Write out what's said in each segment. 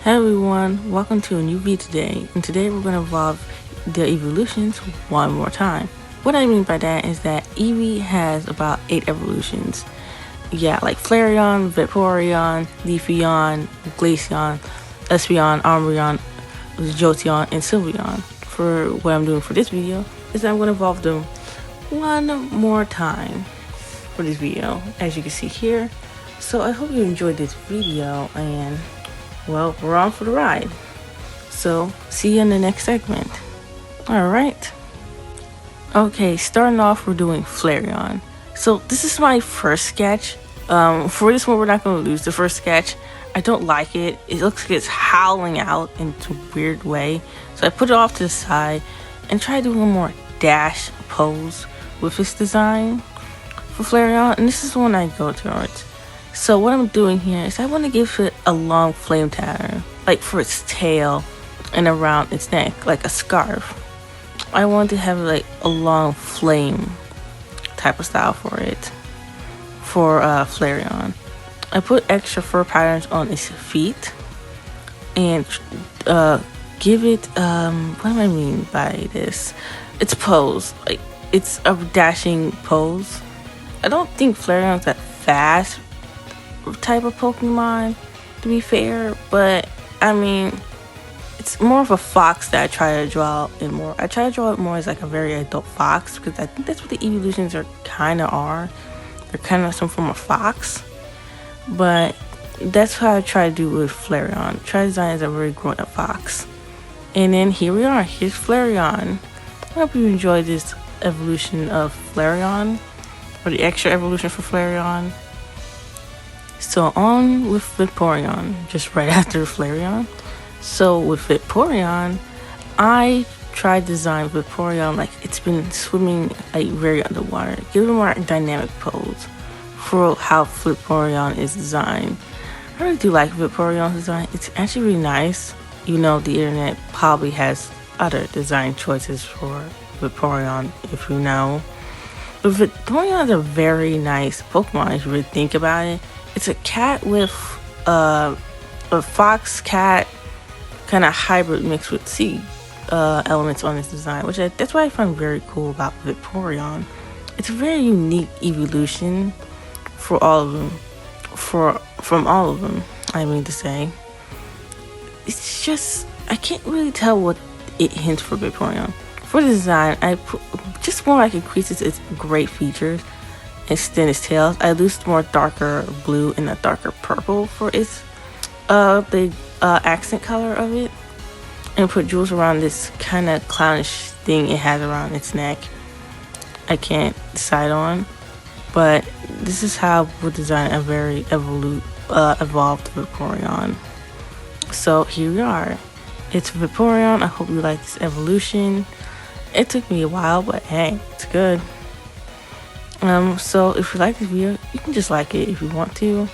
Hey everyone, welcome to a new video today, and today we're going to evolve the evolutions one more time. What I mean by that is that Eevee has about 8 evolutions. Yeah, like Flareon, Vaporeon, Leafeon, Glaceon, Espeon, Umbreon, Jolteon, and Sylveon. For what I'm doing for this video is that I'm going to evolve them one more time for this video, as you can see here. So I hope you enjoyed this video, and well, we're on for the ride. So see you in the next segment. Alright. Okay, starting off, we're doing Flareon. So this is my first sketch. For this one, we're not going to lose the first sketch. I don't like it. It looks like it's howling out in a weird way. So I put it off to the side and try doing a more dash pose with this design for Flareon. And this is the one I go towards. So what I'm doing here is I want to give it a long flame pattern, like for its tail and around its neck, like a scarf. I want to have like a long flame type of style for it, for Flareon. I put extra fur patterns on its feet and give it, what do I mean by this? Its pose, like it's a dashing pose. I don't think Flareon's that fast type of Pokemon, to be fair, but I mean, it's more of a fox that I try to draw it more. I try to draw it more as like a very adult fox, because I think that's what the evolutions are. They're kind of some form of fox, but that's how I try to do with Flareon. Try to design as a very grown-up fox. And then here we are. Here's Flareon. I hope you enjoyed this evolution of Flareon, or the extra evolution for Flareon. So on with Vaporeon, just right after Flareon. So with Vaporeon, I tried to design Vaporeon like it's been swimming like very underwater. Give it a more dynamic pose for how Vaporeon is designed. I really do like Vaporeon's design. It's actually really nice. You know, the internet probably has other design choices for Vaporeon, if you know. But Vaporeon is a very nice Pokemon if you really think about it. It's a cat with a fox cat kind of hybrid mixed with sea elements on its design, that's what I find very cool about Vaporeon. It's a very unique evolution for all of them, from all of them. I mean to say, it's just I can't really tell what it hints for Vaporeon. For the design, I put just more like increases its great features. Extend its tails. I used more darker blue and a darker purple for its the accent color of it, and put jewels around this kind of clownish thing it has around its neck. I can't decide on, but this is how we design a very evolved Vaporeon. So here we are. It's Vaporeon. I hope you like this evolution. It took me a while, but hey, it's good. So if you like this video, you can just like it if you want to.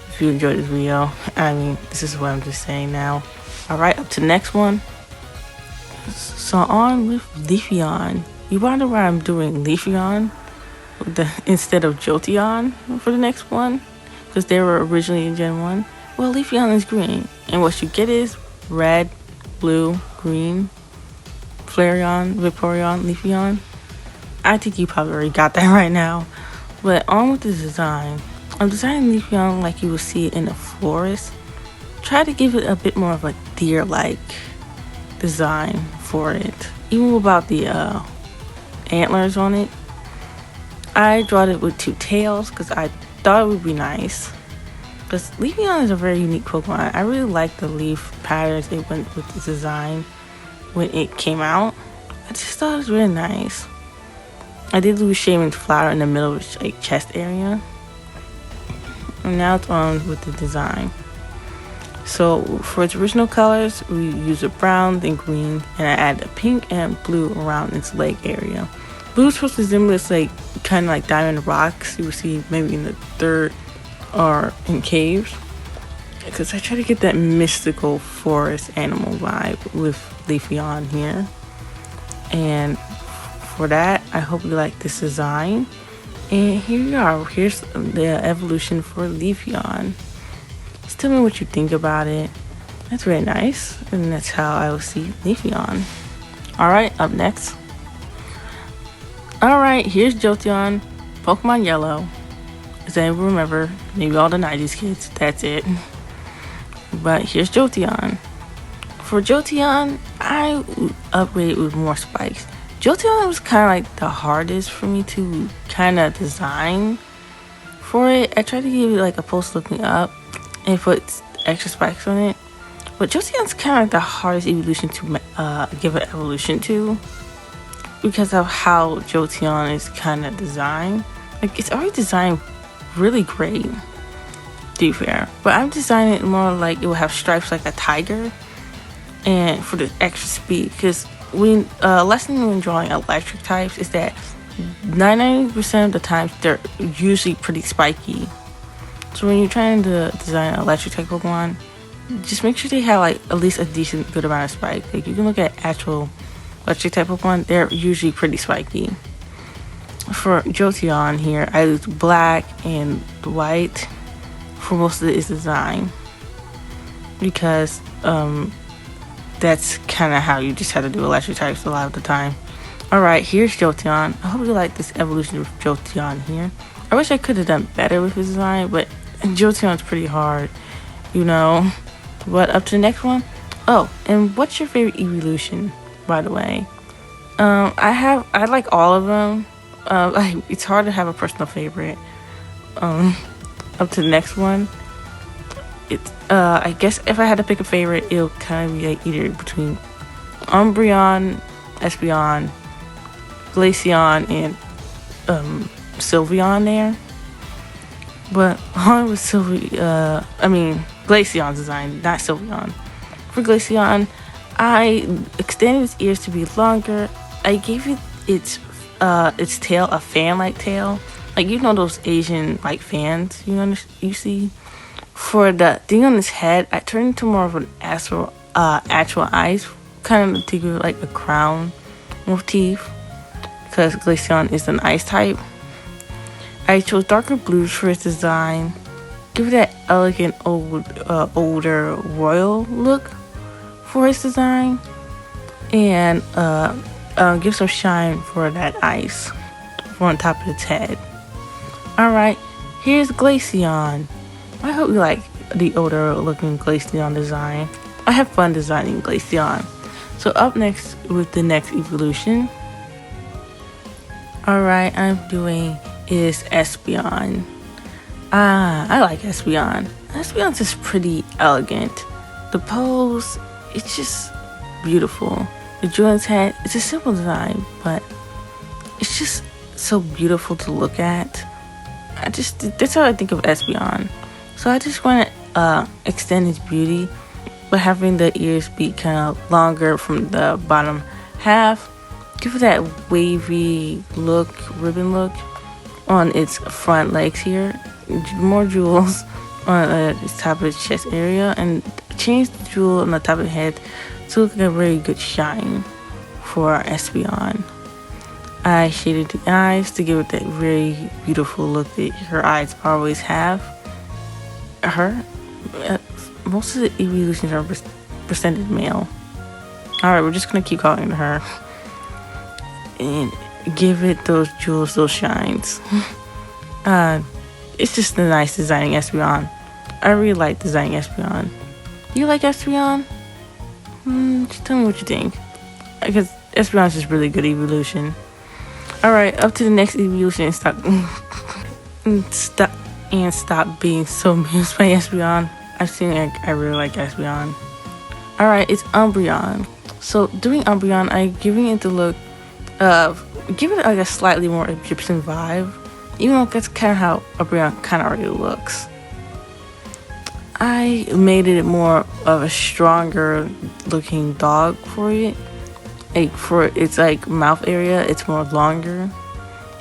If you enjoyed this video, I mean, this is what I'm just saying now. Alright, up to the next one. So on with Leafeon. You wonder why I'm doing Leafeon instead of Jolteon for the next one? Because they were originally in Gen 1. Well, Leafeon is green. And what you get is red, blue, green, Flareon, Vaporeon, Leafeon. I think you probably already got that right now. But on with the design. I'm designing Leafeon like you would see it in a forest. Try to give it a bit more of a deer-like design for it. Even about the antlers on it. I draw it with 2 tails because I thought it would be nice. Because Leafeon is a very unique Pokemon. I really like the leaf patterns it went with the design when it came out. I just thought it was really nice. I did lose Shaman's flower in the middle of its like chest area. And now it's on with the design. So for its original colors, we use a brown, then green, and I add a pink and blue around its leg area. Blue is supposed to resemble this like kind of like diamond rocks you would see maybe in the dirt or in caves. Because I try to get that mystical forest animal vibe with Leafeon here. And for that, I hope you like this design. And here you are. Here's the evolution for Leafeon. Just tell me what you think about it. That's very nice, and that's how I will see Leafeon. Alright, up next. Alright, here's Jolteon, Pokemon Yellow. As I remember, maybe all the 90s kids, that's it. But here's Jolteon. For Jolteon, I upgraded with more spikes. Jolteon was kind of like the hardest for me to kind of design for it. I tried to give it like a pulse looking up and put extra spikes on it. But Jolteon's kind of like the hardest evolution to give an evolution to, because of how Jolteon is kind of designed. Like, it's already designed really great, to be fair. But I'm designing it more like it will have stripes like a tiger, and for the extra speed. Because lesson when drawing electric types is that 99% of the times they're usually pretty spiky. So when you're trying to design an electric type Pokemon, just make sure they have like at least a decent good amount of spike. Like, you can look at actual electric type Pokemon, they're usually pretty spiky. For Jolteon here, I use black and white for most of its design, because that's kind of how you just have to do electric types a lot of the time. Alright, here's Jolteon. I hope you like this evolution of Jolteon here. I wish I could have done better with his design, but Jolteon's pretty hard, you know. But up to the next one. Oh, and what's your favorite evolution, by the way? I like all of them. It's hard to have a personal favorite. Up to the next one. I guess if I had to pick a favorite, it'll kind of be like either between Umbreon, Espeon, Glaceon, and Sylveon there. But on with Glaceon's design, not Sylveon. For Glaceon, I extended its ears to be longer. I gave it its tail a fan-like tail, like, you know, those Asian like fans you see. For the thing on its head, I turned into more of an actual eyes, kind of to give it like a crown motif, because Glaceon is an ice type. I chose darker blues for its design, give it that elegant older royal look for its design, and give some shine for that ice on top of its head. Alright, here's Glaceon. I hope you like the older looking Glaceon design. I have fun designing Glaceon. So up next with the next evolution. Alright, I'm doing is Espeon. I like Espeon. Espeon's just pretty elegant. The pose, it's just beautiful. The Julian's head, it's a simple design, but it's just so beautiful to look at. That's how I think of Espeon. So I just want to extend its beauty by having the ears be kind of longer from the bottom half. Give it that wavy look, ribbon look on its front legs here. More jewels on its top of its chest area, and change the jewel on the top of the head to look like a very good shine for Espeon. I shaded the eyes to give it that very beautiful look that her eyes always have. Most of the evolutions are presented male. Alright, we're just gonna keep calling her and give it those jewels, those shines. It's just a nice designing Espeon. I really like designing Espeon. You like Espeon? Just tell me what you think, because Espeon is just really good evolution. Alright, up to the next evolution, and stop being so amused by Espeon. I really like Espeon. Alright, it's Umbreon. So doing Umbreon, I'm giving it the look of, give it like a slightly more Egyptian vibe, even though that's kind of how Umbreon kind of already looks. I made it more of a stronger looking dog for it. Like, for its like mouth area, it's more longer.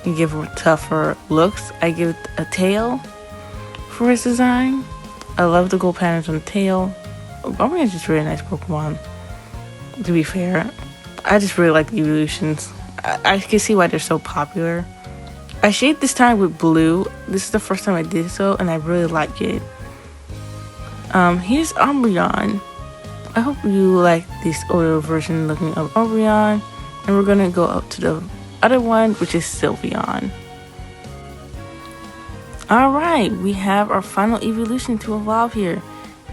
You give it tougher looks. I give it a tail for its design. I love the gold patterns on the tail. Umbreon is just a really nice Pokemon, to be fair. I just really like the evolutions. I can see why they're so popular. I shaded this time with blue. This is the first time I did so, and I really like it. Here's Umbreon. I hope you like this older version looking of Umbreon. And we're gonna go up to the other one, which is Sylveon. Alright, we have our final evolution to evolve here.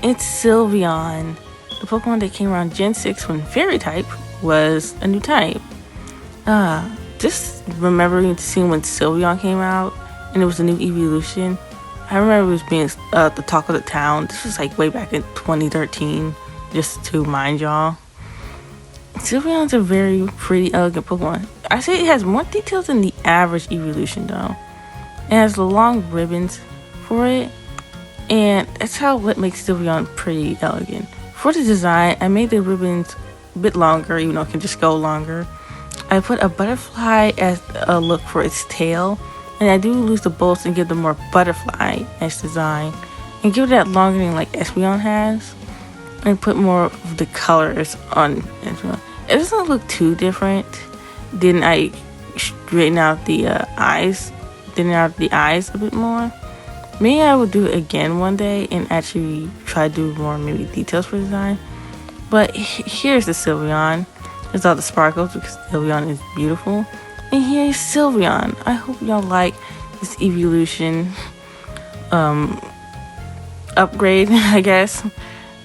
It's Sylveon. The Pokemon that came around Gen 6 when Fairy type was a new type. Just remembering seeing when Sylveon came out and it was a new evolution. I remember it was being the talk of the town. This was like way back in 2013, just to mind y'all. Sylveon's a very pretty, elegant Pokemon. I say it has more details than the average evolution though. It has the long ribbons for it, and that's what makes Sylveon pretty elegant. For the design, I made the ribbons a bit longer, even though it can just go longer. I put a butterfly as a look for its tail, and I do lose the bolts and give them more butterfly-esque design, and give it that longening like Espeon has, and put more of the colors on Espeon. It doesn't look too different. Then I straighten out the eyes, a bit more. Maybe I will do it again one day and actually try to do more maybe details for design. But here's the Sylveon. There's all the sparkles because Sylveon is beautiful. And here's Sylveon. I hope y'all like this evolution upgrade, I guess.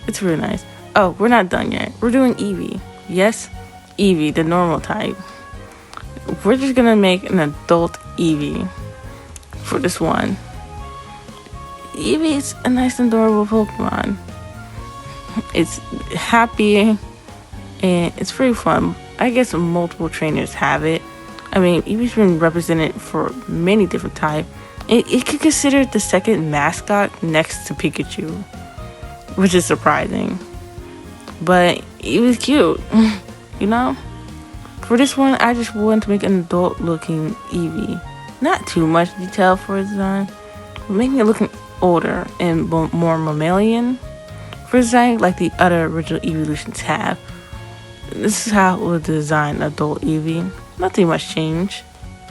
It's really nice. Oh, we're not done yet. We're doing Eevee. Yes, Eevee, the normal type. We're just gonna make an adult Eevee for this one. Eevee is a nice and adorable Pokemon. It's happy and it's pretty fun. I guess multiple trainers have it. I mean, Eevee's been represented for many different types. It could consider the second mascot next to Pikachu, which is surprising. But Eevee's cute, you know? For this one, I just wanted to make an adult-looking Eevee. Not too much detail for its design, but making it looking older and more mammalian for design like the other original evolutions have. This is how it would design adult Eevee. Not too much change,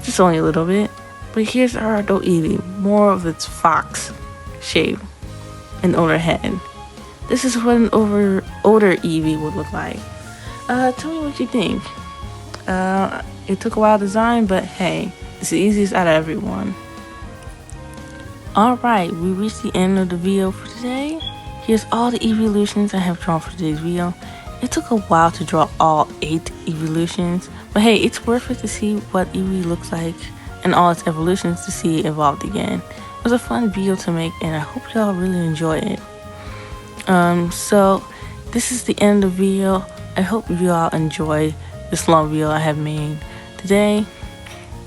just only a little bit. But here's our adult Eevee, more of its fox shape and older head. This is what an older Eevee would look like. Tell me what you think. It took a while to design, but hey, it's the easiest out of everyone. Alright, we reached the end of the video for today. Here's all the evolutions I have drawn for today's video. It took a while to draw all 8 evolutions, but hey, it's worth it to see what Eevee looks like and all its evolutions to see it evolved again. It was a fun video to make and I hope y'all really enjoy it. So this is the end of the video. I hope you all enjoyed this long video I have made today.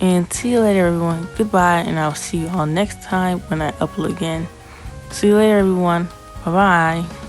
And see you later everyone. Goodbye, and I'll see you all next time when I upload again. See you later everyone. Bye bye.